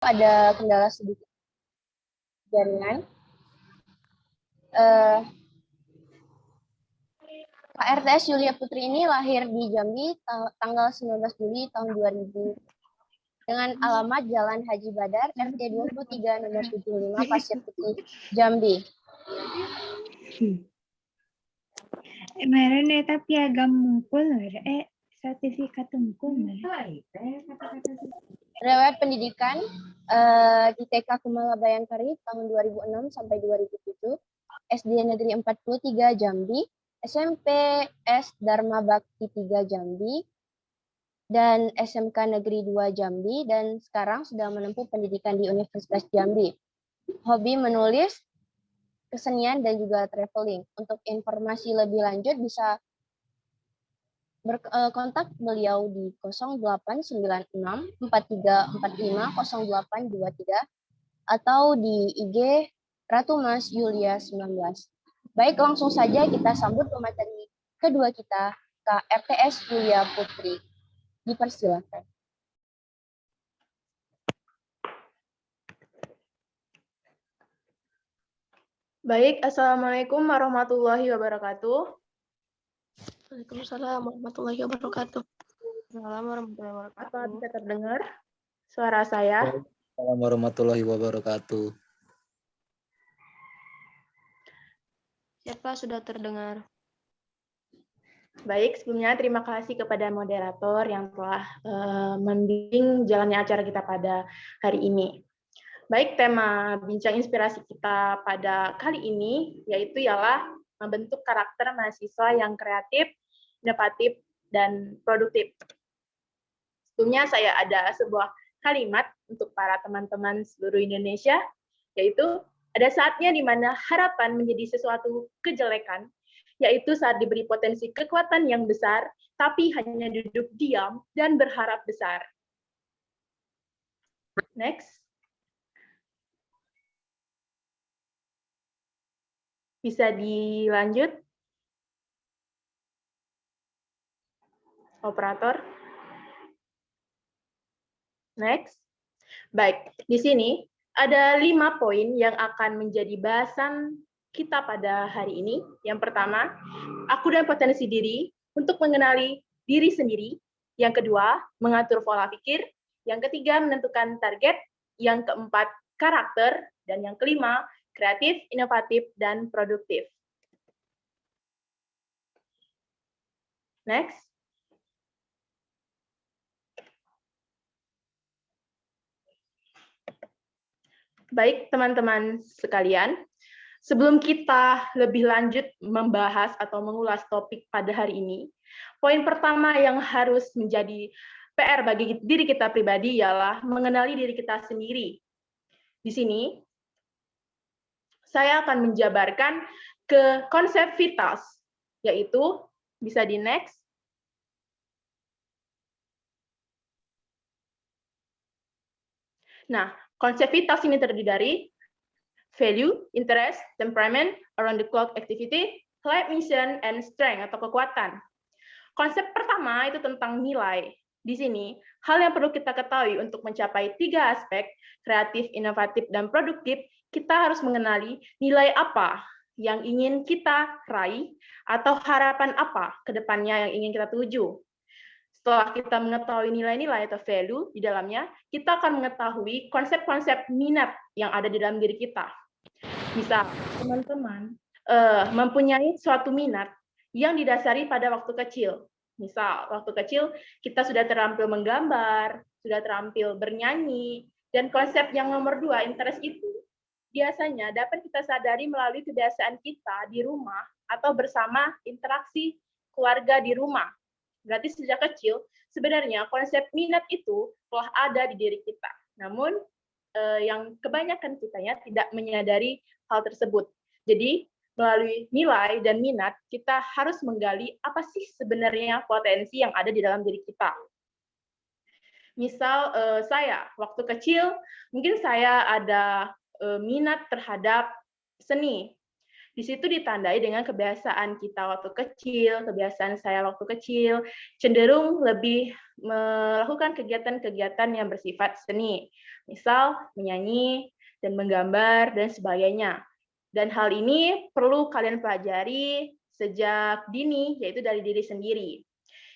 ada kendala sedikit jaringan. Kak RTS Yulia Putri ini lahir di Jambi tanggal 19 Juli tahun 2000 dengan alamat Jalan Haji Badar, RT 23 nomor 75 Pasir Putih, Jambi. Kemarin tapi agak mungkul, sertifikat mungkul. Riwayat pendidikan di TK Kumala Bayangkari tahun 2006 sampai 2007, SD Negeri 43 Jambi, SMP S Dharma Bakti 3 Jambi, dan SMK Negeri 2 Jambi, dan sekarang sedang menempuh pendidikan di Universitas Jambi. Hobi menulis, kesenian, dan juga traveling. Untuk informasi lebih lanjut bisa berkontak beliau di 0896 4345 0823 atau di IG Ratu Mas Yulia 19. Baik, langsung saja kita sambut pemateri kedua kita, Kak RTS Yulia Putri. Dipersilakan. Baik, Assalamualaikum warahmatullahi wabarakatuh. Waalaikumsalam warahmatullahi wabarakatuh. Assalamualaikum warahmatullahi wabarakatuh. Apa bisa terdengar suara saya? Assalamualaikum warahmatullahi wabarakatuh. Siapa sudah terdengar? Baik, sebelumnya terima kasih kepada moderator yang telah membimbing jalannya acara kita pada hari ini. Baik, tema bincang inspirasi kita pada kali ini yaitu ialah membentuk karakter mahasiswa yang kreatif, inovatif, dan produktif. Sebelumnya saya ada sebuah kalimat untuk para teman-teman seluruh Indonesia, yaitu ada saatnya di mana harapan menjadi sesuatu kejelekan, yaitu saat diberi potensi kekuatan yang besar, tapi hanya duduk diam dan berharap besar. Next. Bisa dilanjut? Operator. Next. Baik, di sini ada 5 poin yang akan menjadi bahasan kita pada hari ini. Yang pertama, aku dan potensi diri untuk mengenali diri sendiri. Yang kedua, mengatur pola pikir. Yang ketiga, menentukan target. Yang keempat, karakter. Dan yang kelima, kreatif, inovatif, dan produktif. Next. Baik, teman-teman sekalian, sebelum kita lebih lanjut membahas atau mengulas topik pada hari ini, poin pertama yang harus menjadi PR bagi diri kita pribadi ialah mengenali diri kita sendiri. Di sini, saya akan menjabarkan ke konsep vitas, yaitu, bisa di next. Nah, konsep vitas ini terdiri dari value, interest, temperament, around the clock activity, life mission, and strength atau kekuatan. Konsep pertama itu tentang nilai. Di sini, hal yang perlu kita ketahui untuk mencapai 3 aspek, kreatif, inovatif, dan produktif, kita harus mengenali nilai apa yang ingin kita raih atau harapan apa ke depannya yang ingin kita tuju. Setelah kita mengetahui nilai-nilai atau value di dalamnya, kita akan mengetahui konsep-konsep minat yang ada di dalam diri kita. Misal, teman-teman mempunyai suatu minat yang didasari pada waktu kecil. Misal, waktu kecil kita sudah terampil menggambar, sudah terampil bernyanyi, dan konsep yang nomor 2, interest itu, biasanya dapat kita sadari melalui kebiasaan kita di rumah atau bersama interaksi keluarga di rumah. Berarti sejak kecil, sebenarnya konsep minat itu telah ada di diri kita. Namun, yang kebanyakan kitanya tidak menyadari hal tersebut. Jadi, melalui nilai dan minat, kita harus menggali apa sih sebenarnya potensi yang ada di dalam diri kita. Misal, saya, waktu kecil, mungkin saya ada minat terhadap seni. Di situ ditandai dengan kebiasaan kita waktu kecil, kebiasaan saya waktu kecil, cenderung lebih melakukan kegiatan-kegiatan yang bersifat seni. Misal menyanyi dan menggambar dan sebagainya. Dan hal ini perlu kalian pelajari sejak dini, yaitu dari diri sendiri.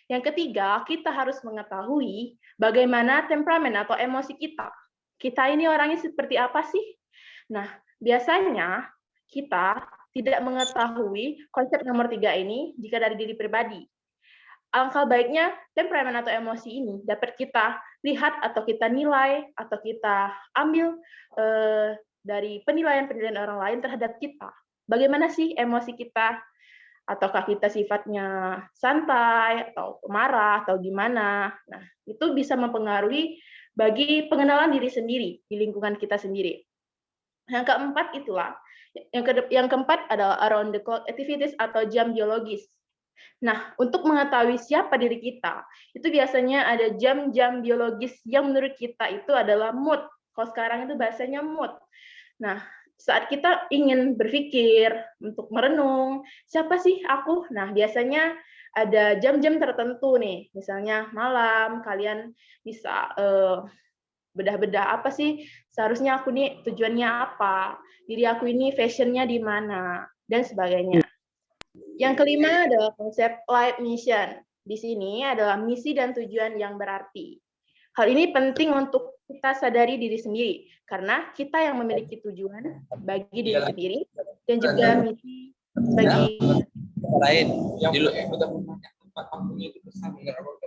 Yang ketiga, kita harus mengetahui bagaimana temperamen atau emosi kita. Kita ini orangnya seperti apa sih? Nah, biasanya kita tidak mengetahui konsep nomor 3 ini jika dari diri pribadi. Alangkah baiknya temperamen atau emosi ini dapat kita lihat atau kita nilai atau kita ambil dari penilaian-penilaian orang lain terhadap kita. Bagaimana sih emosi kita? Ataukah kita sifatnya santai atau marah atau gimana? Nah, itu bisa mempengaruhi bagi pengenalan diri sendiri di lingkungan kita sendiri. Yang keempat itulah, yang keempat adalah around the clock activities atau jam biologis. Nah, untuk mengetahui siapa diri kita, itu biasanya ada jam-jam biologis yang menurut kita itu adalah mood. Kalau sekarang itu bahasanya mood. Nah, saat kita ingin berpikir untuk merenung, siapa sih aku? Nah, biasanya ada jam-jam tertentu nih, misalnya malam, kalian bisa bedah-bedah apa sih seharusnya aku nih tujuannya apa, diri aku ini fashionnya di mana, dan sebagainya. Yang kelima adalah konsep life mission. Di sini adalah misi dan tujuan yang berarti. Hal ini penting untuk kita sadari diri sendiri, karena kita yang memiliki tujuan bagi diri sendiri, dan juga misi bagi lain.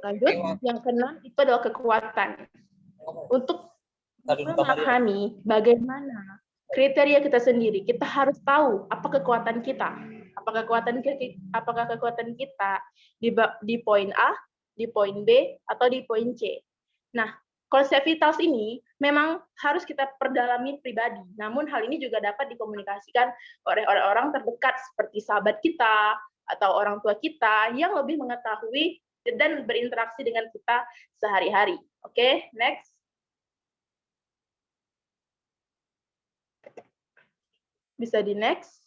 lanjut. Yang keenam itu adalah kekuatan. Untuk memahami bagaimana kriteria kita sendiri, kita harus tahu apa kekuatan kita. Apakah kekuatan kita di poin A, di poin B, atau di poin C. Nah, konsep vitals ini memang harus kita perdalami pribadi. Namun hal ini juga dapat dikomunikasikan oleh orang-orang terdekat seperti sahabat kita atau orang tua kita yang lebih mengetahui dan berinteraksi dengan kita sehari-hari. Oke, next. Bisa di next.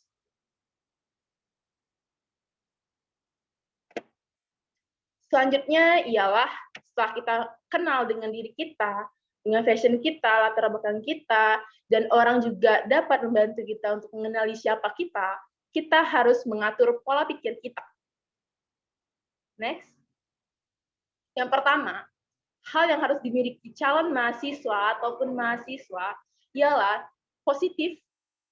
Selanjutnya ialah setelah kita kenal dengan diri kita, dengan fashion kita, latar belakang kita, dan orang juga dapat membantu kita untuk mengenali siapa kita, kita harus mengatur pola pikir kita. Next. Yang pertama, hal yang harus dimiliki calon mahasiswa ataupun mahasiswa ialah positif,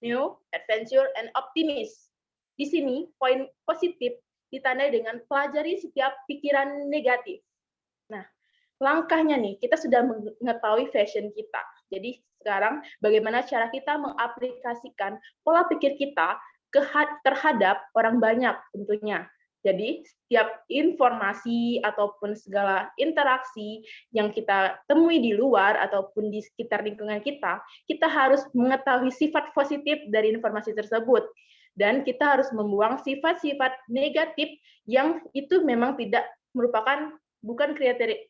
new, adventure, and optimis. Di sini, poin positif ditandai dengan pelajari setiap pikiran negatif. Nah, langkahnya nih, kita sudah mengetahui fashion kita. Jadi sekarang bagaimana cara kita mengaplikasikan pola pikir kita terhadap orang banyak tentunya. Jadi setiap informasi ataupun segala interaksi yang kita temui di luar ataupun di sekitar lingkungan kita, kita harus mengetahui sifat positif dari informasi tersebut. Dan kita harus membuang sifat-sifat negatif yang itu memang tidak merupakan bukan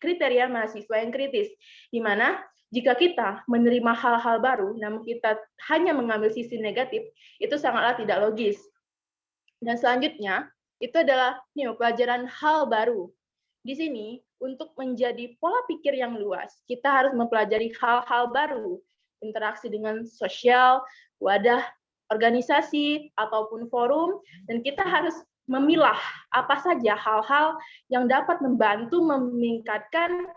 kriteria mahasiswa yang kritis. Di mana jika kita menerima hal-hal baru, namun kita hanya mengambil sisi negatif, itu sangatlah tidak logis. Dan selanjutnya, itu adalah pelajaran hal baru. Di sini, untuk menjadi pola pikir yang luas, kita harus mempelajari hal-hal baru, interaksi dengan sosial, wadah, organisasi, ataupun forum, dan kita harus memilah apa saja hal-hal yang dapat membantu meningkatkan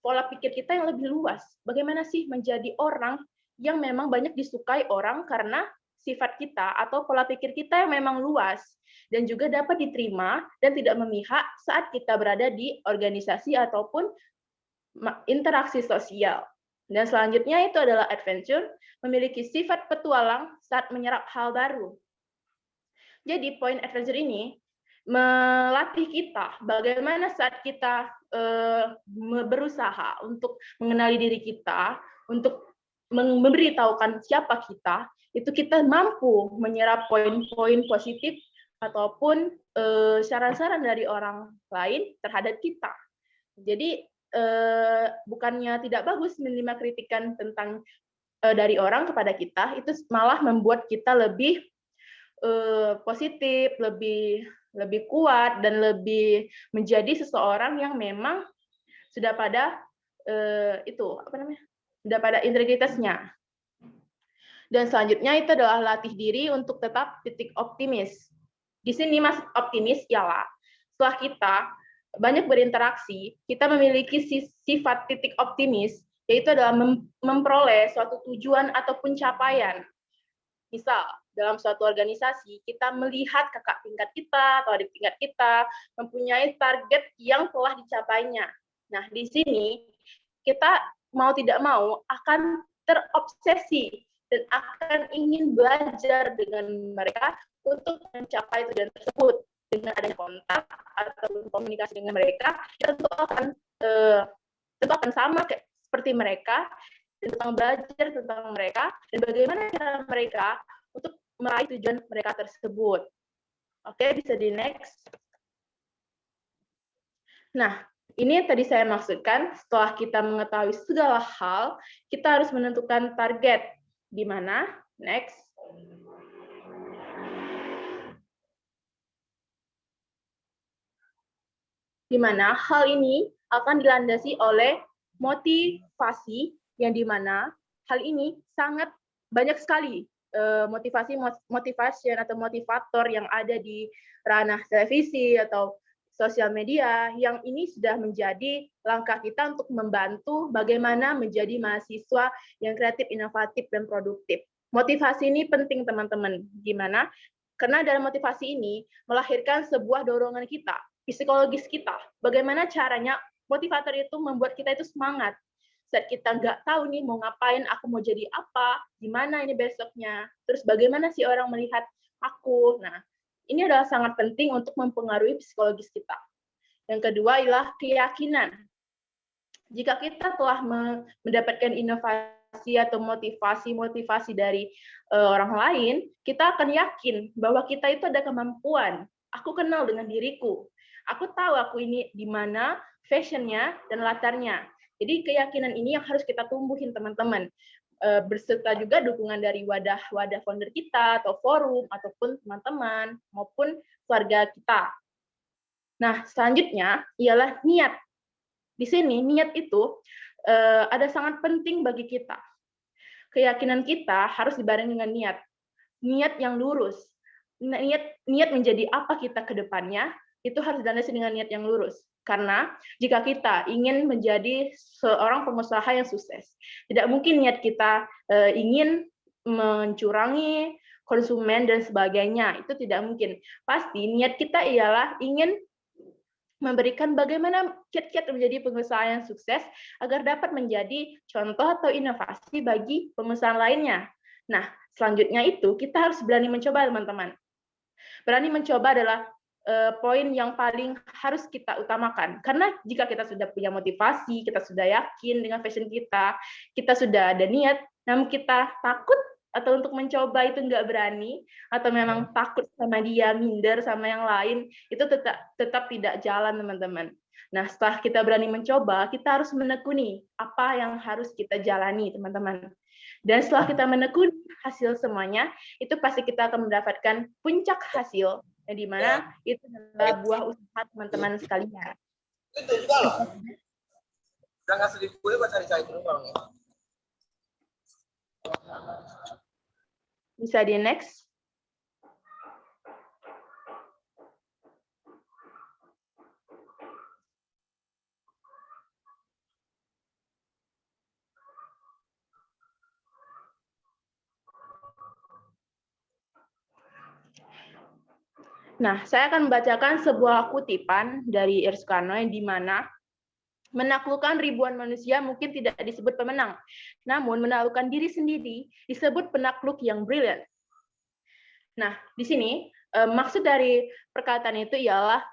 pola pikir kita yang lebih luas. Bagaimana sih menjadi orang yang memang banyak disukai orang karena sifat kita atau pola pikir kita yang memang luas dan juga dapat diterima dan tidak memihak saat kita berada di organisasi ataupun interaksi sosial. Dan selanjutnya itu adalah adventure, memiliki sifat petualang saat menyerap hal baru. Jadi poin adventure ini melatih kita bagaimana saat kita berusaha untuk mengenali diri kita, untuk memberitahukan siapa kita, itu kita mampu menyerap poin-poin positif ataupun saran-saran dari orang lain terhadap kita. Jadi bukannya tidak bagus menerima kritikan tentang dari orang kepada kita, itu malah membuat kita lebih positif, lebih kuat, dan lebih menjadi seseorang yang memang sudah pada sudah pada integritasnya. Dan selanjutnya itu adalah latih diri untuk tetap titik optimis. Di sini maksud optimis ialah setelah kita banyak berinteraksi, kita memiliki sifat titik optimis, yaitu adalah memperoleh suatu tujuan ataupun capaian. Misal, dalam suatu organisasi, kita melihat kakak tingkat kita atau adik tingkat kita mempunyai target yang telah dicapainya. Nah, di sini kita mau tidak mau akan terobsesi dan akan ingin belajar dengan mereka untuk mencapai tujuan tersebut. Dengan adanya kontak atau komunikasi dengan mereka, kita tentu akan sama seperti mereka, tentang belajar tentang mereka, dan bagaimana cara mereka untuk meraih tujuan mereka tersebut. Oke, bisa di next. Nah, ini tadi saya maksudkan, setelah kita mengetahui segala hal, kita harus menentukan target. Di mana? Next. Di mana hal ini akan dilandasi oleh motivasi, yang dimana hal ini sangat banyak sekali motivasi atau motivator yang ada di ranah televisi atau sosial media, yang ini sudah menjadi langkah kita untuk membantu bagaimana menjadi mahasiswa yang kreatif, inovatif, dan produktif. Motivasi ini penting, teman-teman. Gimana? Karena dalam motivasi ini melahirkan sebuah dorongan kita, psikologis kita. Bagaimana caranya motivator itu membuat kita itu semangat. Saat kita nggak tahu nih mau ngapain, aku mau jadi apa, gimana ini besoknya, terus bagaimana sih orang melihat aku. Nah, ini adalah sangat penting untuk mempengaruhi psikologis kita. Yang kedua ialah keyakinan. Jika kita telah mendapatkan inovasi atau motivasi dari orang lain, kita akan yakin bahwa kita itu ada kemampuan. Aku kenal dengan diriku. Aku tahu aku ini di mana fashionnya dan latarnya. Jadi keyakinan ini yang harus kita tumbuhin, teman-teman. Berserta juga dukungan dari wadah-wadah founder kita, atau forum, ataupun teman-teman, maupun keluarga kita. Nah, selanjutnya ialah niat. Di sini, niat itu ada sangat penting bagi kita. Keyakinan kita harus dibarengi dengan niat. Niat yang lurus. Niat menjadi apa kita ke depannya, itu harus dilandasi dengan niat yang lurus. Karena jika kita ingin menjadi seorang pengusaha yang sukses, tidak mungkin niat kita ingin mencurangi konsumen dan sebagainya. Itu tidak mungkin. Pasti niat kita ialah ingin memberikan bagaimana kiat-kiat menjadi pengusaha yang sukses agar dapat menjadi contoh atau inovasi bagi pengusaha lainnya. Nah, selanjutnya itu kita harus berani mencoba, teman-teman. Berani mencoba adalah poin yang paling harus kita utamakan. Karena jika kita sudah punya motivasi, kita sudah yakin dengan passion kita sudah ada niat, namun kita takut atau untuk mencoba itu nggak berani, atau memang takut sama dia, minder sama yang lain, itu tetap tidak jalan, teman-teman. Nah, setelah kita berani mencoba, kita harus menekuni apa yang harus kita jalani, teman-teman. Dan setelah kita menekuni hasil semuanya, itu pasti kita akan mendapatkan puncak hasil, yang dimana itu adalah buah usaha teman-teman sekalian. Itu juga loh. Udah ngasih di gue buat cari-cari dulu orangnya. Bisa di next. Nah, saya akan membacakan sebuah kutipan dari Soekarno yang di mana menaklukkan ribuan manusia mungkin tidak disebut pemenang, namun menaklukkan diri sendiri disebut penakluk yang brilian. Nah, di sini maksud dari perkataan itu ialah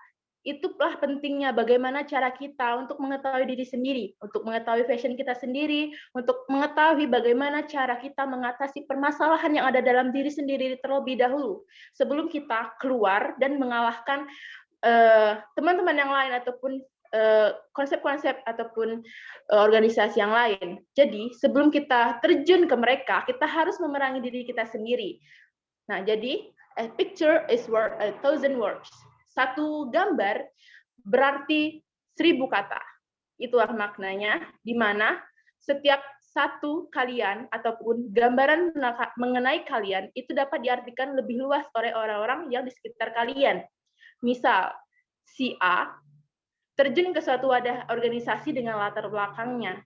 itulah pentingnya bagaimana cara kita untuk mengetahui diri sendiri, untuk mengetahui fashion kita sendiri, untuk mengetahui bagaimana cara kita mengatasi permasalahan yang ada dalam diri sendiri terlebih dahulu, sebelum kita keluar dan mengalahkan teman-teman yang lain ataupun konsep-konsep ataupun organisasi yang lain. Jadi, sebelum kita terjun ke mereka, kita harus memerangi diri kita sendiri. Nah, jadi A picture is worth 1,000 words. Satu gambar berarti 1.000 kata. Itulah maknanya, di mana setiap satu kalian ataupun gambaran mengenai kalian itu dapat diartikan lebih luas oleh orang-orang yang di sekitar kalian. Misal, si A terjun ke suatu wadah organisasi dengan latar belakangnya.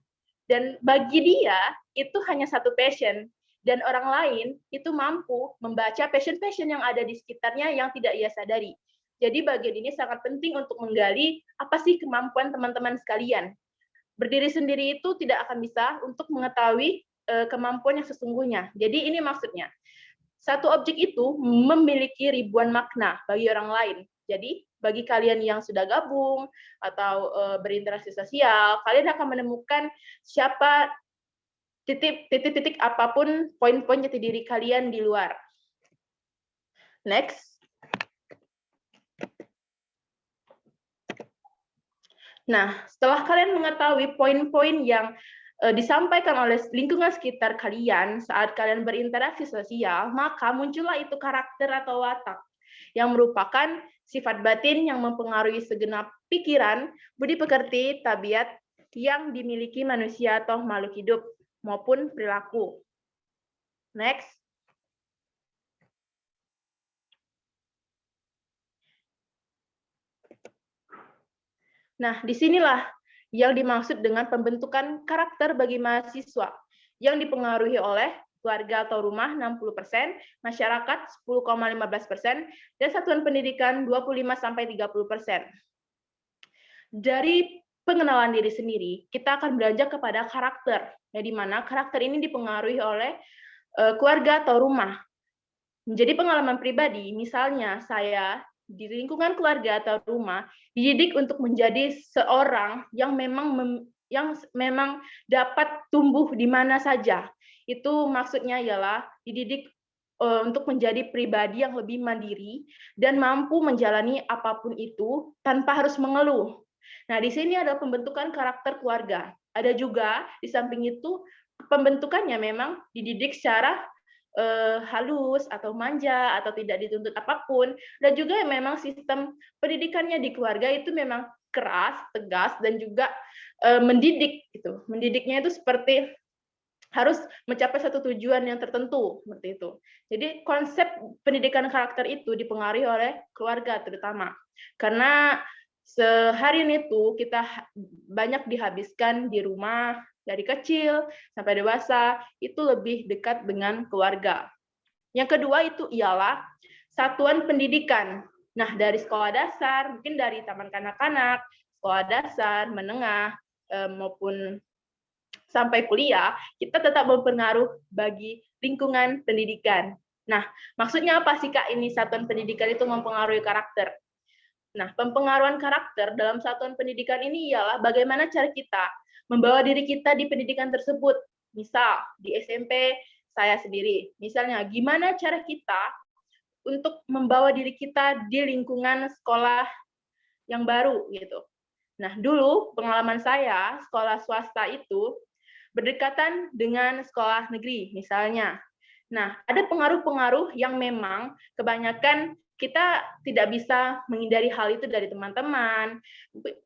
Dan bagi dia, itu hanya satu passion. Dan orang lain itu mampu membaca passion-passion yang ada di sekitarnya yang tidak ia sadari. Jadi bagian ini sangat penting untuk menggali apa sih kemampuan teman-teman sekalian. Berdiri sendiri itu tidak akan bisa untuk mengetahui kemampuan yang sesungguhnya. Jadi ini maksudnya, satu objek itu memiliki ribuan makna bagi orang lain. Jadi bagi kalian yang sudah gabung atau berinteraksi sosial, kalian akan menemukan siapa titik-titik apapun poin-poin jati diri kalian di luar. Next. Nah, setelah kalian mengetahui poin-poin yang disampaikan oleh lingkungan sekitar kalian saat kalian berinteraksi sosial, maka muncullah itu karakter atau watak yang merupakan sifat batin yang mempengaruhi segenap pikiran, budi pekerti, tabiat yang dimiliki manusia atau makhluk hidup maupun perilaku. Next. Nah, disinilah yang dimaksud dengan pembentukan karakter bagi mahasiswa yang dipengaruhi oleh keluarga atau rumah 60%, masyarakat 10,15%, dan satuan pendidikan 25-30%. Dari pengenalan diri sendiri, kita akan beranjak kepada karakter, ya, di mana karakter ini dipengaruhi oleh keluarga atau rumah. Menjadi pengalaman pribadi, misalnya saya di lingkungan keluarga atau rumah dididik untuk menjadi seorang yang memang dapat tumbuh di mana saja. Itu maksudnya ialah dididik untuk menjadi pribadi yang lebih mandiri dan mampu menjalani apapun itu tanpa harus mengeluh. Nah, di sini ada pembentukan karakter keluarga. Ada juga di samping itu pembentukannya memang dididik secara halus atau manja atau tidak dituntut apapun, dan juga memang sistem pendidikannya di keluarga itu memang keras, tegas, dan juga mendidik gitu. Mendidiknya itu seperti harus mencapai satu tujuan yang tertentu seperti itu. Jadi konsep pendidikan karakter itu dipengaruhi oleh keluarga terutama. Karena seharian itu kita banyak dihabiskan di rumah, dari kecil sampai dewasa, itu lebih dekat dengan keluarga. Yang kedua itu ialah satuan pendidikan. Nah, dari sekolah dasar, mungkin dari taman kanak-kanak, sekolah dasar, menengah, maupun sampai kuliah, kita tetap berpengaruh bagi lingkungan pendidikan. Nah, maksudnya apa sih, Kak, ini satuan pendidikan itu mempengaruhi karakter? Nah, pempengaruhan karakter dalam satuan pendidikan ini ialah bagaimana cara kita membawa diri kita di pendidikan tersebut. Misal, di SMP saya sendiri. Misalnya, gimana cara kita untuk membawa diri kita di lingkungan sekolah yang baru gitu. Nah, dulu pengalaman saya, sekolah swasta itu berdekatan dengan sekolah negeri misalnya. Nah, ada pengaruh-pengaruh yang memang kebanyakan kita tidak bisa menghindari hal itu dari teman-teman.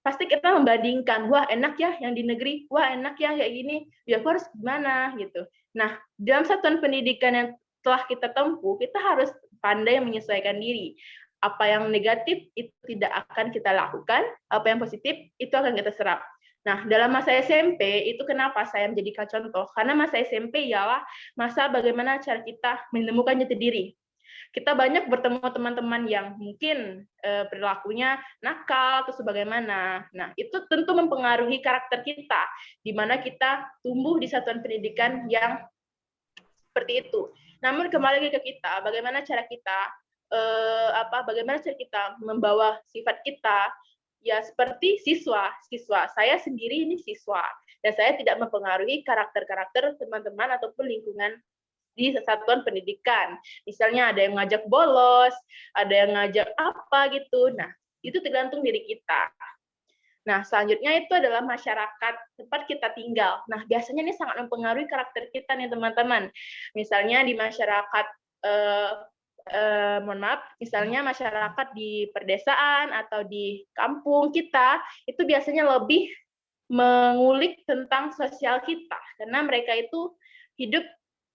Pasti kita membandingkan, wah enak ya yang di negeri, wah enak ya kayak gini, ya aku harus gimana gitu. Nah, dalam satuan pendidikan yang telah kita tempuh, kita harus pandai menyesuaikan diri. Apa yang negatif itu tidak akan kita lakukan, apa yang positif itu akan kita serap. Nah, dalam masa SMP, itu kenapa saya menjadikan contoh? Karena masa SMP ialah masa bagaimana cara kita menemukan jati diri. Kita banyak bertemu teman-teman yang mungkin perilakunya nakal atau sebagaimana. Nah, itu tentu mempengaruhi karakter kita, di mana kita tumbuh di satuan pendidikan yang seperti itu. Namun kembali ke kita, bagaimana cara kita membawa sifat kita, ya seperti siswa. Saya sendiri ini siswa, dan saya tidak mempengaruhi karakter-karakter teman-teman ataupun lingkungan di satuan pendidikan. Misalnya ada yang ngajak bolos, ada yang ngajak apa gitu. Nah, itu tergantung diri kita. Nah, selanjutnya itu adalah masyarakat tempat kita tinggal. Nah, biasanya ini sangat mempengaruhi karakter kita nih teman-teman. Misalnya di masyarakat mohon maaf, misalnya masyarakat di perdesaan atau di kampung kita, itu biasanya lebih mengulik tentang sosial kita, karena mereka itu hidup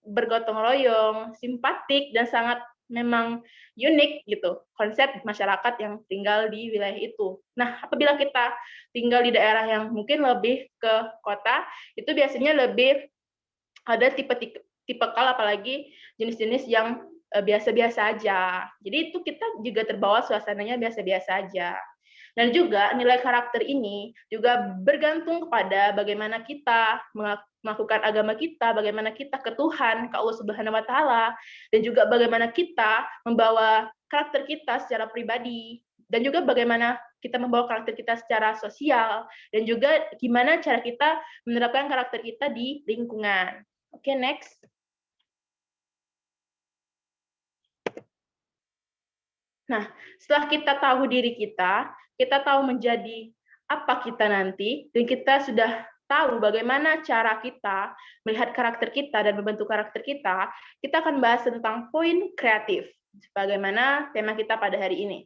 bergotong royong, simpatik, dan sangat memang unik gitu, konsep masyarakat yang tinggal di wilayah itu. Nah, apabila kita tinggal di daerah yang mungkin lebih ke kota, itu biasanya lebih ada tipikal, apalagi jenis-jenis yang biasa-biasa aja. Jadi itu kita juga terbawa suasananya biasa-biasa aja. Dan juga nilai karakter ini juga bergantung kepada bagaimana kita melakukan agama kita, bagaimana kita ke Tuhan, ke Allah Subhanahu wa Ta'ala, dan juga bagaimana kita membawa karakter kita secara pribadi, dan juga bagaimana kita membawa karakter kita secara sosial, dan juga gimana cara kita menerapkan karakter kita di lingkungan. Oke, next. Nah, setelah kita tahu diri kita tahu menjadi apa kita nanti, dan kita sudah tahu bagaimana cara kita melihat karakter kita dan membentuk karakter kita akan bahas tentang poin kreatif, sebagaimana tema kita pada hari ini.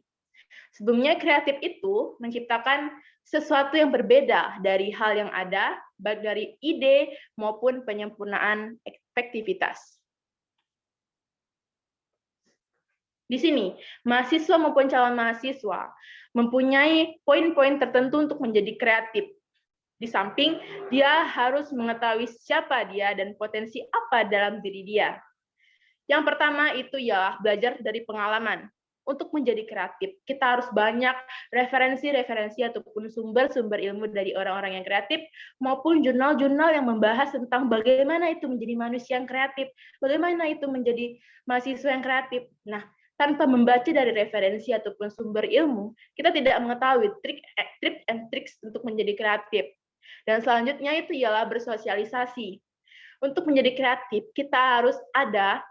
Sebelumnya, kreatif itu menciptakan sesuatu yang berbeda dari hal yang ada, baik dari ide maupun penyempurnaan efektivitas. Di sini, mahasiswa maupun calon mahasiswa mempunyai poin-poin tertentu untuk menjadi kreatif. Di samping, dia harus mengetahui siapa dia dan potensi apa dalam diri dia. Yang pertama itu ya belajar dari pengalaman. Untuk menjadi kreatif, kita harus banyak referensi-referensi ataupun sumber-sumber ilmu dari orang-orang yang kreatif, maupun jurnal-jurnal yang membahas tentang bagaimana itu menjadi manusia yang kreatif, bagaimana itu menjadi mahasiswa yang kreatif. Nah, tanpa membaca dari referensi ataupun sumber ilmu, kita tidak mengetahui trik and tricks untuk menjadi kreatif. Dan selanjutnya itu ialah bersosialisasi. Untuk menjadi kreatif, kita harus ada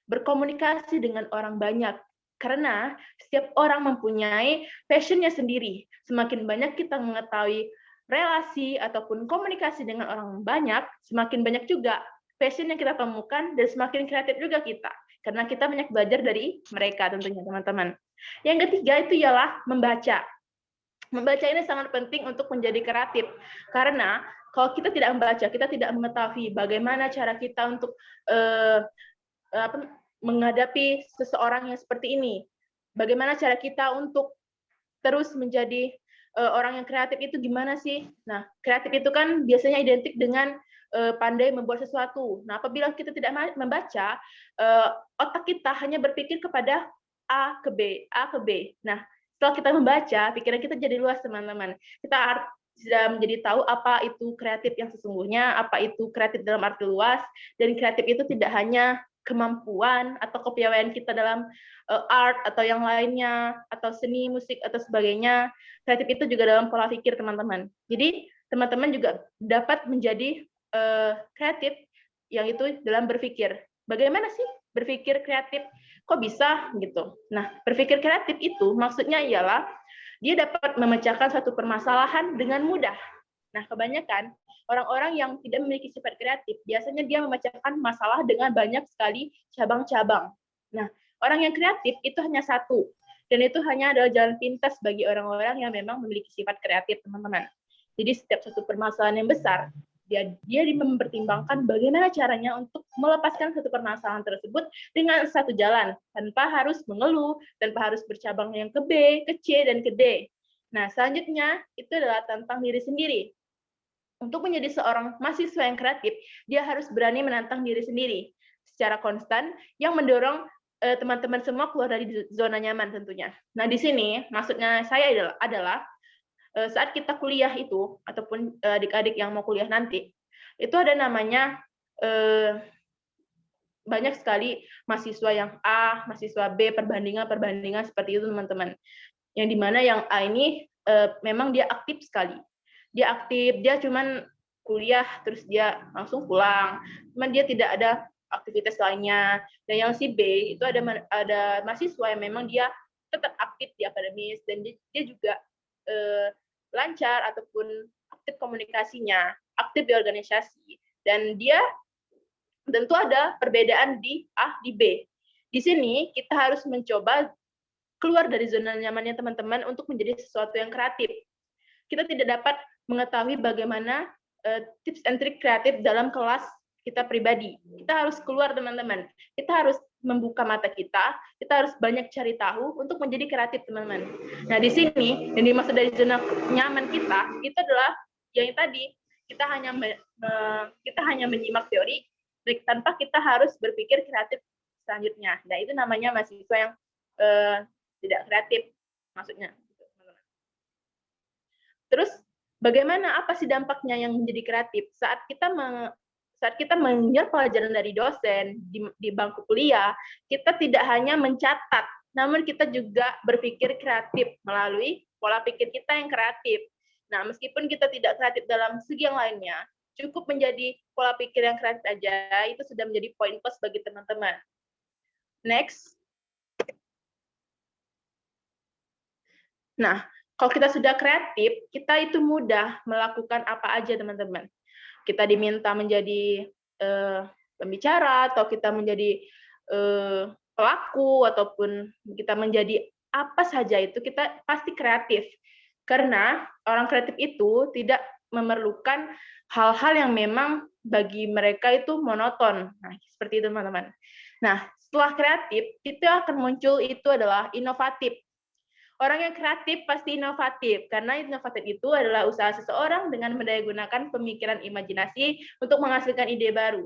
berkomunikasi dengan orang banyak. Karena setiap orang mempunyai passion-nya sendiri. Semakin banyak kita mengetahui relasi ataupun komunikasi dengan orang banyak, semakin banyak juga passion yang kita temukan, dan semakin kreatif juga kita. Karena kita banyak belajar dari mereka tentunya, teman-teman. Yang ketiga itu ialah membaca. Membaca ini sangat penting untuk menjadi kreatif. Karena kalau kita tidak membaca, kita tidak mengetahui bagaimana cara kita untuk menghadapi seseorang yang seperti ini. Bagaimana cara kita untuk terus menjadi orang yang kreatif itu gimana sih? Nah, kreatif itu kan biasanya identik dengan pandai membuat sesuatu. Nah, apabila kita tidak membaca, otak kita hanya berpikir kepada A ke B, A ke B. Nah, setelah kita membaca, pikiran kita jadi luas, teman-teman. Kita sudah menjadi tahu apa itu kreatif yang sesungguhnya, apa itu kreatif dalam arti luas, dan kreatif itu tidak hanya kemampuan atau kepiawaian kita dalam art atau yang lainnya, atau seni, musik, atau sebagainya. Kreatif itu juga dalam pola pikir, teman-teman. Jadi, teman-teman juga dapat menjadi kreatif yang itu dalam berpikir. Bagaimana sih berpikir kreatif? Kok bisa gitu? Nah, berpikir kreatif itu maksudnya ialah dia dapat memecahkan satu permasalahan dengan mudah. Nah, kebanyakan orang-orang yang tidak memiliki sifat kreatif, biasanya dia memecahkan masalah dengan banyak sekali cabang-cabang. Nah, orang yang kreatif itu hanya satu, dan itu hanya adalah jalan pintas bagi orang-orang yang memang memiliki sifat kreatif, teman-teman. Jadi setiap satu permasalahan yang besar, dia mempertimbangkan bagaimana caranya untuk melepaskan satu permasalahan tersebut dengan satu jalan, tanpa harus mengeluh, tanpa harus bercabang yang ke B, ke C, dan ke D. Nah, selanjutnya itu adalah tentang diri sendiri. Untuk menjadi seorang mahasiswa yang kreatif, dia harus berani menantang diri sendiri secara konstan, yang mendorong teman-teman semua keluar dari zona nyaman tentunya. Nah, di sini maksudnya saya adalah saat kita kuliah itu, ataupun adik-adik yang mau kuliah nanti, itu ada namanya banyak sekali mahasiswa yang A, mahasiswa B, perbandingan seperti itu, teman-teman. Yang dimana yang A ini memang dia aktif sekali. Dia aktif, dia cuman kuliah terus dia langsung pulang, cuman dia tidak ada aktivitas lainnya. Dan yang si B itu ada mahasiswa yang memang dia tetap aktif di akademis, dan dia juga lancar ataupun aktif komunikasinya, aktif di organisasi, dan dia tentu ada perbedaan di A di B. di sini kita harus mencoba keluar dari zona nyamannya teman-teman untuk menjadi sesuatu yang kreatif. Kita tidak dapat mengetahui bagaimana tips and trik kreatif dalam kelas kita pribadi. Kita harus keluar, teman-teman. Kita harus membuka mata kita harus banyak cari tahu untuk menjadi kreatif, teman-teman. Nah, di sini yang dimaksud dari zona nyaman kita, itu adalah yang tadi, kita hanya menyimak teori tanpa kita harus berpikir kreatif selanjutnya. Nah, itu namanya mahasiswa yang tidak kreatif, maksudnya. Terus, bagaimana, apa sih dampaknya yang menjadi kreatif? Saat kita mengenyam pelajaran dari dosen di bangku kuliah, kita tidak hanya mencatat, namun kita juga berpikir kreatif melalui pola pikir kita yang kreatif. Nah, meskipun kita tidak kreatif dalam segi yang lainnya, cukup menjadi pola pikir yang kreatif aja, itu sudah menjadi poin plus bagi teman-teman. Next. Nah, kalau kita sudah kreatif, kita itu mudah melakukan apa aja, teman-teman. Kita diminta menjadi pembicara, atau kita menjadi pelaku, ataupun kita menjadi apa saja itu, kita pasti kreatif. Karena orang kreatif itu tidak memerlukan hal-hal yang memang bagi mereka itu monoton. Nah, seperti itu, teman-teman. Nah, setelah kreatif, itu akan muncul itu adalah inovatif. Orang yang kreatif pasti inovatif, karena inovatif itu adalah usaha seseorang dengan mendayagunakan pemikiran imajinasi untuk menghasilkan ide baru.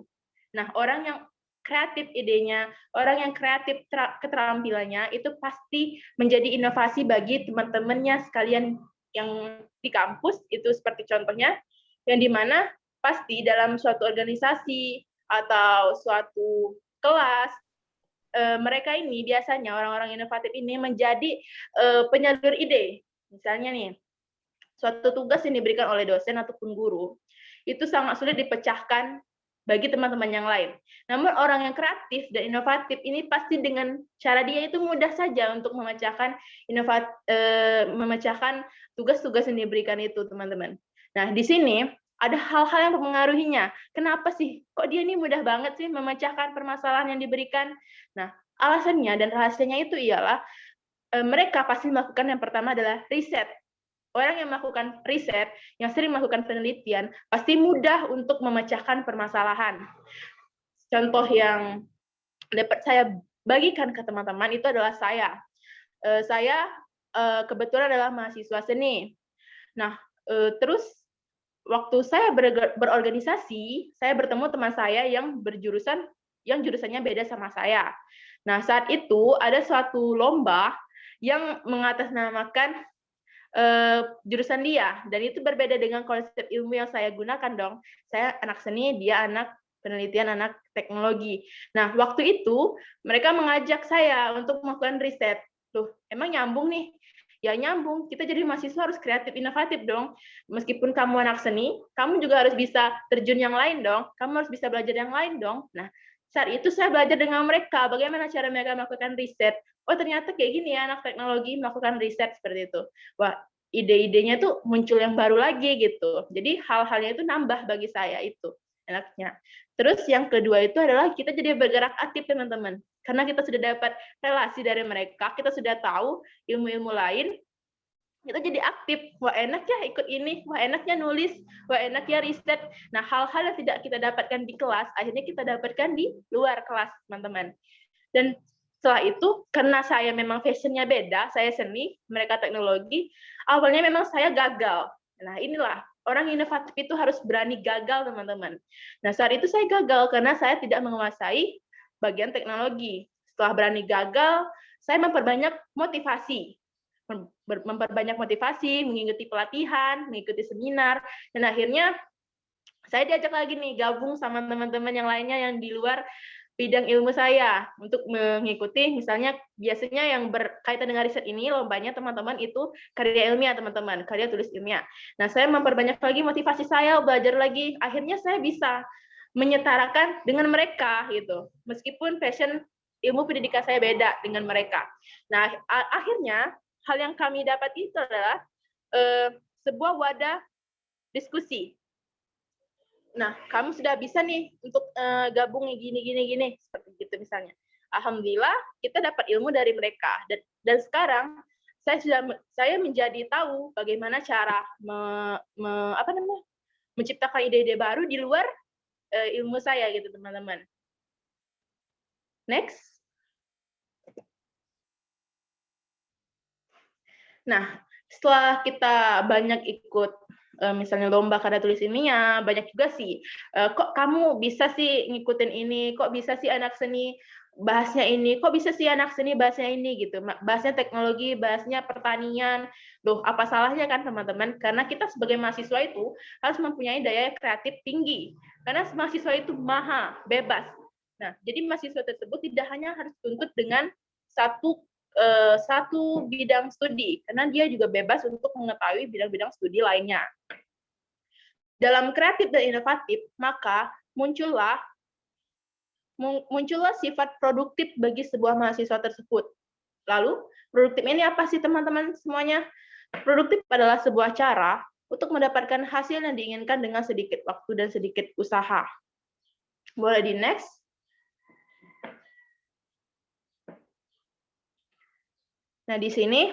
Nah, orang yang kreatif idenya, orang yang kreatif keterampilannya, itu pasti menjadi inovasi bagi teman-temannya sekalian yang di kampus, itu seperti contohnya, yang dimana pasti dalam suatu organisasi atau suatu kelas, mereka ini biasanya orang-orang inovatif ini menjadi penyalur ide. Misalnya nih, suatu tugas yang diberikan oleh dosen ataupun guru, itu sangat sulit dipecahkan bagi teman-teman yang lain. Namun orang yang kreatif dan inovatif ini pasti dengan cara dia itu mudah saja untuk memecahkan tugas-tugas yang diberikan itu, teman-teman. Nah, di sini ada hal-hal yang mempengaruhinya. Kenapa sih? Kok dia ini mudah banget sih memecahkan permasalahan yang diberikan? Nah, alasannya dan rahasianya itu ialah mereka pasti melakukan yang pertama adalah riset. Orang yang melakukan riset, yang sering melakukan penelitian, pasti mudah untuk memecahkan permasalahan. Contoh yang dapat saya bagikan ke teman-teman itu adalah saya. Saya kebetulan adalah mahasiswa seni. Nah, terus waktu saya berorganisasi, saya bertemu teman saya yang jurusannya beda sama saya. Nah, saat itu ada suatu lomba yang mengatasnamakan jurusan dia, dan itu berbeda dengan konsep ilmu yang saya gunakan dong. Saya anak seni, dia anak penelitian, anak teknologi. Nah, waktu itu mereka mengajak saya untuk melakukan riset. Loh, emang nyambung nih? Ya nyambung, kita jadi mahasiswa harus kreatif, inovatif dong. Meskipun kamu anak seni, kamu juga harus bisa terjun yang lain dong. Kamu harus bisa belajar yang lain dong. Nah, saat itu saya belajar dengan mereka, bagaimana cara mereka melakukan riset. Oh, ternyata kayak gini ya, anak teknologi melakukan riset seperti itu. Wah, ide-idenya tuh muncul yang baru lagi gitu. Jadi hal-halnya itu nambah bagi saya itu enaknya. Terus yang kedua itu adalah kita jadi bergerak aktif, teman-teman. Karena kita sudah dapat relasi dari mereka, kita sudah tahu ilmu-ilmu lain, kita jadi aktif. Wah, enak ya ikut ini, wah enaknya nulis, wah enak ya riset. Nah, hal-hal yang tidak kita dapatkan di kelas, akhirnya kita dapatkan di luar kelas, teman-teman. Dan setelah itu, karena saya memang fashionnya beda, saya seni, mereka teknologi, awalnya memang saya gagal. Nah, inilah, orang inovatif itu harus berani gagal, teman-teman. Nah, saat itu saya gagal karena saya tidak menguasai bagian teknologi. Setelah berani gagal, saya memperbanyak motivasi, mengikuti pelatihan, mengikuti seminar, dan akhirnya saya diajak lagi nih gabung sama teman-teman yang lainnya yang di luar bidang ilmu saya untuk mengikuti, misalnya biasanya yang berkaitan dengan riset ini lombanya teman-teman itu karya ilmiah, teman-teman, karya tulis ilmiah. Nah, saya memperbanyak lagi motivasi saya, belajar lagi, akhirnya saya bisa menyetarakan dengan mereka gitu, meskipun passion ilmu pendidikan saya beda dengan mereka. Nah, akhirnya hal yang kami dapat itu adalah sebuah wadah diskusi. Nah, kamu sudah bisa nih untuk gabung gini seperti gitu misalnya. Alhamdulillah kita dapat ilmu dari mereka, dan sekarang saya menjadi tahu bagaimana cara menciptakan ide-ide baru di luar ilmu saya gitu teman-teman. Next. Nah, setelah kita banyak ikut misalnya lomba karya tulis ilmiah, banyak juga sih, kok kamu bisa sih ngikutin ini, kok bisa sih anak seni bahasnya ini, kok bisa sih anak seni bahasnya ini gitu, bahasnya teknologi, bahasnya pertanian. Loh, apa salahnya kan teman-teman? Karena kita sebagai mahasiswa itu harus mempunyai daya kreatif tinggi, karena mahasiswa itu maha bebas. Nah, jadi mahasiswa tersebut tidak hanya harus tuntut dengan satu bidang studi, karena dia juga bebas untuk mengetahui bidang-bidang studi lainnya. Dalam kreatif dan inovatif, maka muncullah sifat produktif bagi sebuah mahasiswa tersebut. Lalu, produktif ini apa sih teman-teman semuanya? Produktif adalah sebuah cara untuk mendapatkan hasil yang diinginkan dengan sedikit waktu dan sedikit usaha. Boleh di next? Nah, di sini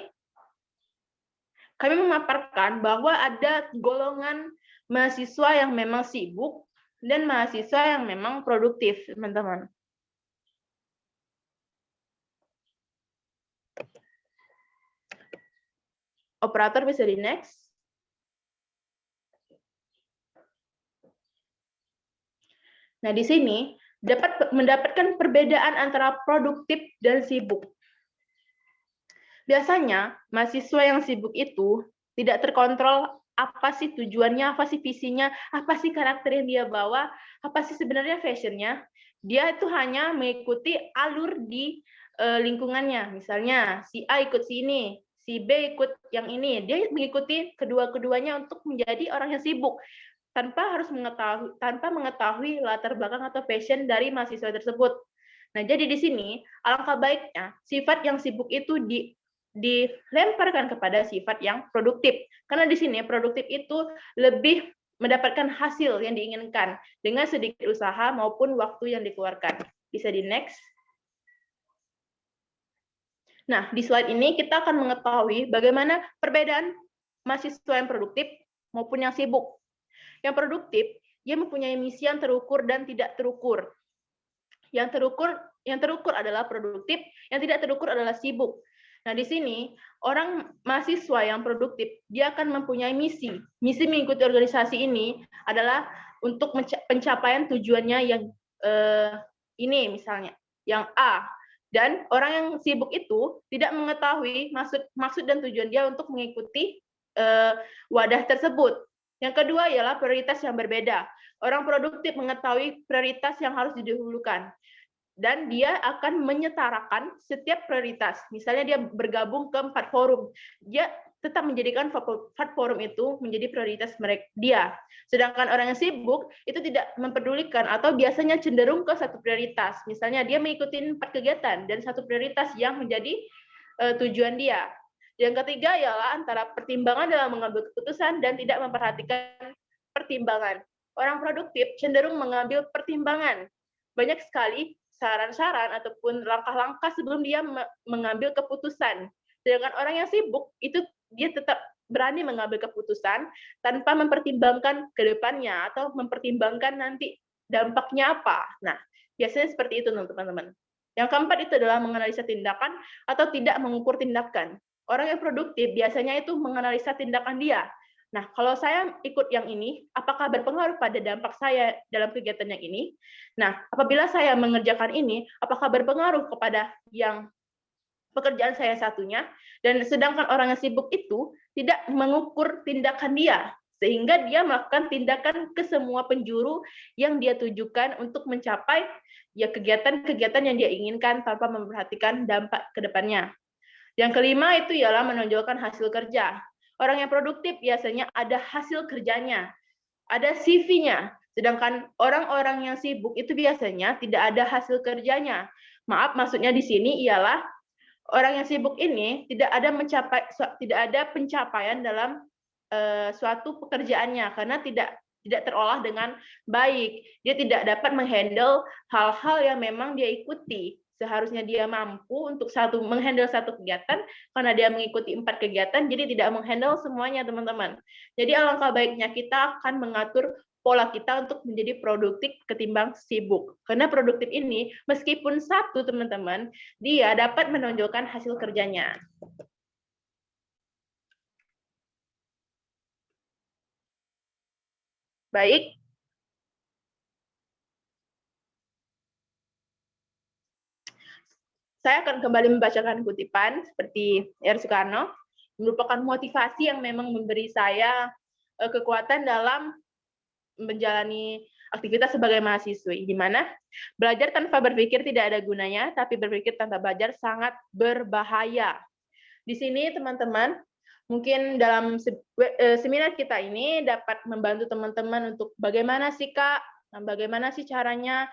kami memaparkan bahwa ada golongan mahasiswa yang memang sibuk dan mahasiswa yang memang produktif, teman-teman. Operator bisa di next. Nah, di sini dapat mendapatkan perbedaan antara produktif dan sibuk. Biasanya, mahasiswa yang sibuk itu tidak terkontrol apa sih tujuannya, apa sih visinya, apa sih karakter yang dia bawa, apa sih sebenarnya fashionnya. Dia itu hanya mengikuti alur di lingkungannya. Misalnya, si A ikut sini, si B ikut yang ini. Dia mengikuti kedua-keduanya untuk menjadi orang yang sibuk, tanpa mengetahui latar belakang atau passion dari mahasiswa tersebut. Nah, jadi di sini alangkah baiknya sifat yang sibuk itu dilemparkan kepada sifat yang produktif. Karena di sini produktif itu lebih mendapatkan hasil yang diinginkan dengan sedikit usaha maupun waktu yang dikeluarkan. Bisa di next. Nah, di slide ini kita akan mengetahui bagaimana perbedaan mahasiswa yang produktif maupun yang sibuk. Yang produktif, dia mempunyai misi yang terukur dan tidak terukur. Yang terukur adalah produktif, yang tidak terukur adalah sibuk. Nah, di sini orang mahasiswa yang produktif, dia akan mempunyai misi. Misi mengikuti organisasi ini adalah untuk pencapaian tujuannya yang ini misalnya, yang A. Dan orang yang sibuk itu tidak mengetahui maksud dan tujuan dia untuk mengikuti wadah tersebut. Yang kedua ialah prioritas yang berbeda. Orang produktif mengetahui prioritas yang harus didahulukan. Dan dia akan menyetarakan setiap prioritas. Misalnya dia bergabung ke 4 forum. Dia tetap menjadikan 4 forum itu menjadi prioritas dia. Sedangkan orang yang sibuk itu tidak mempedulikan atau biasanya cenderung ke satu prioritas. Misalnya dia mengikuti 4 kegiatan dan satu prioritas yang menjadi tujuan dia. Yang ketiga ialah antara pertimbangan dalam mengambil keputusan dan tidak memperhatikan pertimbangan. Orang produktif cenderung mengambil pertimbangan. Banyak sekali saran-saran ataupun langkah-langkah sebelum dia mengambil keputusan. Sedangkan orang yang sibuk itu dia tetap berani mengambil keputusan tanpa mempertimbangkan ke depannya atau mempertimbangkan nanti dampaknya apa. Nah, biasanya seperti itu teman-teman. Yang keempat itu adalah menganalisa tindakan atau tidak mengukur tindakan. Orang yang produktif biasanya itu menganalisa tindakan dia. Nah, kalau saya ikut yang ini, apakah berpengaruh pada dampak saya dalam kegiatan yang ini? Nah, apabila saya mengerjakan ini, apakah berpengaruh kepada yang pekerjaan saya satunya? Dan sedangkan orang yang sibuk itu tidak mengukur tindakan dia, sehingga dia melakukan tindakan ke semua penjuru yang dia tujukan untuk mencapai ya kegiatan-kegiatan yang dia inginkan tanpa memperhatikan dampak ke depannya. Yang kelima itu ialah menonjolkan hasil kerja. Orang yang produktif biasanya ada hasil kerjanya, ada CV-nya. Sedangkan orang-orang yang sibuk itu biasanya tidak ada hasil kerjanya. Maaf, maksudnya di sini ialah orang yang sibuk ini tidak ada pencapaian dalam suatu pekerjaannya karena tidak terolah dengan baik. Dia tidak dapat menghandle hal-hal yang memang dia ikuti. seharusnya dia mampu untuk menghandle satu kegiatan, karena dia mengikuti 4 kegiatan, jadi tidak menghandle semuanya, teman-teman. Jadi alangkah baiknya kita akan mengatur pola kita untuk menjadi produktif ketimbang sibuk. Karena produktif ini, meskipun satu, teman-teman, dia dapat menonjolkan hasil kerjanya. Baik. Saya akan kembali membacakan kutipan seperti R. Soekarno, merupakan motivasi yang memang memberi saya kekuatan dalam menjalani aktivitas sebagai mahasiswi, di mana belajar tanpa berpikir tidak ada gunanya, tapi berpikir tanpa belajar sangat berbahaya. Di sini, teman-teman, mungkin dalam seminar kita ini dapat membantu teman-teman untuk bagaimana sih, Kak, bagaimana sih caranya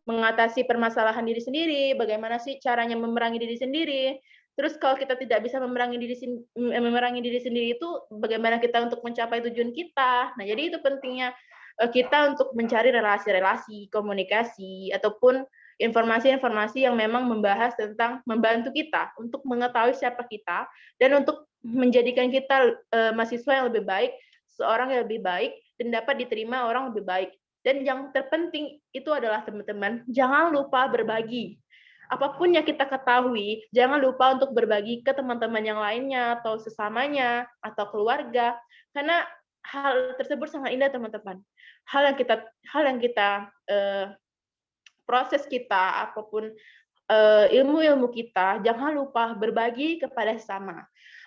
mengatasi permasalahan diri sendiri, bagaimana sih caranya memerangi diri sendiri. Terus kalau kita tidak bisa memerangi diri sendiri itu bagaimana kita untuk mencapai tujuan kita. Nah, jadi itu pentingnya kita untuk mencari relasi-relasi, komunikasi, ataupun informasi-informasi yang memang membahas tentang membantu kita untuk mengetahui siapa kita dan untuk menjadikan kita mahasiswa yang lebih baik, seorang yang lebih baik, dan dapat diterima orang lebih baik. Dan yang terpenting itu adalah, teman-teman, jangan lupa berbagi. Apapun yang kita ketahui, jangan lupa untuk berbagi ke teman-teman yang lainnya, atau sesamanya, atau keluarga. Karena hal tersebut sangat indah, teman-teman. Hal yang kita proses kita, apapun ilmu-ilmu kita, jangan lupa berbagi kepada sesama.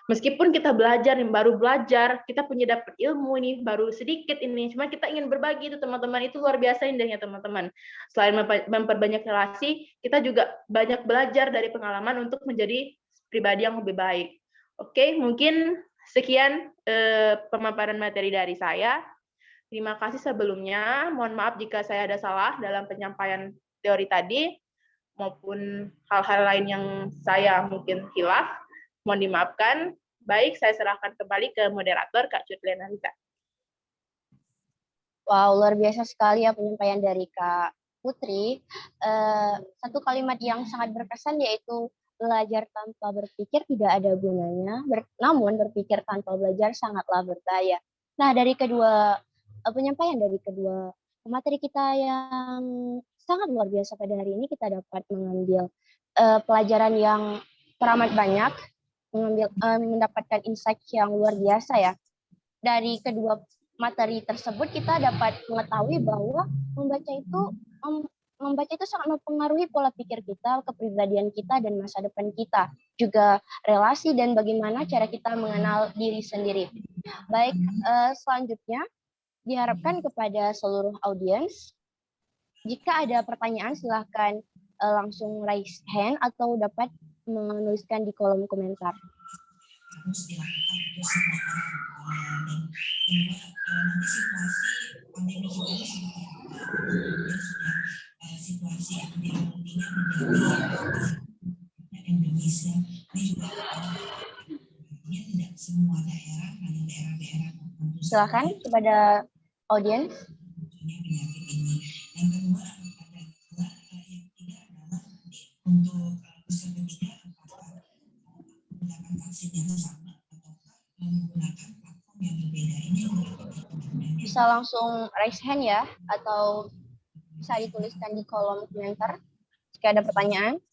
Meskipun kita baru belajar, kita punya dapat ilmu ini, baru sedikit ini, cuma kita ingin berbagi itu, teman-teman, itu luar biasa indahnya, teman-teman. Selain memperbanyak relasi, kita juga banyak belajar dari pengalaman untuk menjadi pribadi yang lebih baik. Oke, mungkin sekian pemaparan materi dari saya. Terima kasih sebelumnya. Mohon maaf jika saya ada salah dalam penyampaian teori tadi, maupun hal-hal lain yang saya mungkin hilaf. Mohon dimaafkan. Baik, saya serahkan kembali ke moderator, Kak Cutliana Rita. Wow, luar biasa sekali ya penyampaian dari Kak Putri. Satu kalimat yang sangat berkesan yaitu belajar tanpa berpikir tidak ada gunanya, namun berpikir tanpa belajar sangatlah berbahaya. Nah, dari penyampaian dari kedua materi kita yang sangat luar biasa pada hari ini, kita dapat mengambil pelajaran yang teramat banyak, mendapatkan insight yang luar biasa ya. Dari kedua materi tersebut kita dapat mengetahui bahwa membaca itu sangat mempengaruhi pola pikir kita, kepribadian kita, dan masa depan kita. Juga relasi dan bagaimana cara kita mengenal diri sendiri. Baik, selanjutnya diharapkan kepada seluruh audiens, jika ada pertanyaan silahkan langsung raise hand atau dapat menuliskan di kolom komentar. Harus dilakukan untuk semua orang, dan nanti situasi pandemi kita ini seperti apa, kemudian sudah situasi epidemiologinya menjadi endemis ya. Ini juga artinya tidak semua daerah, hanya daerah-daerah tertentu. Silakan kepada audiens. Penyakit ini. Yang kedua adalah yang ketiga adalah untuk booster ketiga, apakah menggunakan vaksin yang sama ataukah menggunakan platform yang berbeda. Ini bisa langsung raise hand ya, atau bisa dituliskan di kolom komentar jika ada pertanyaan.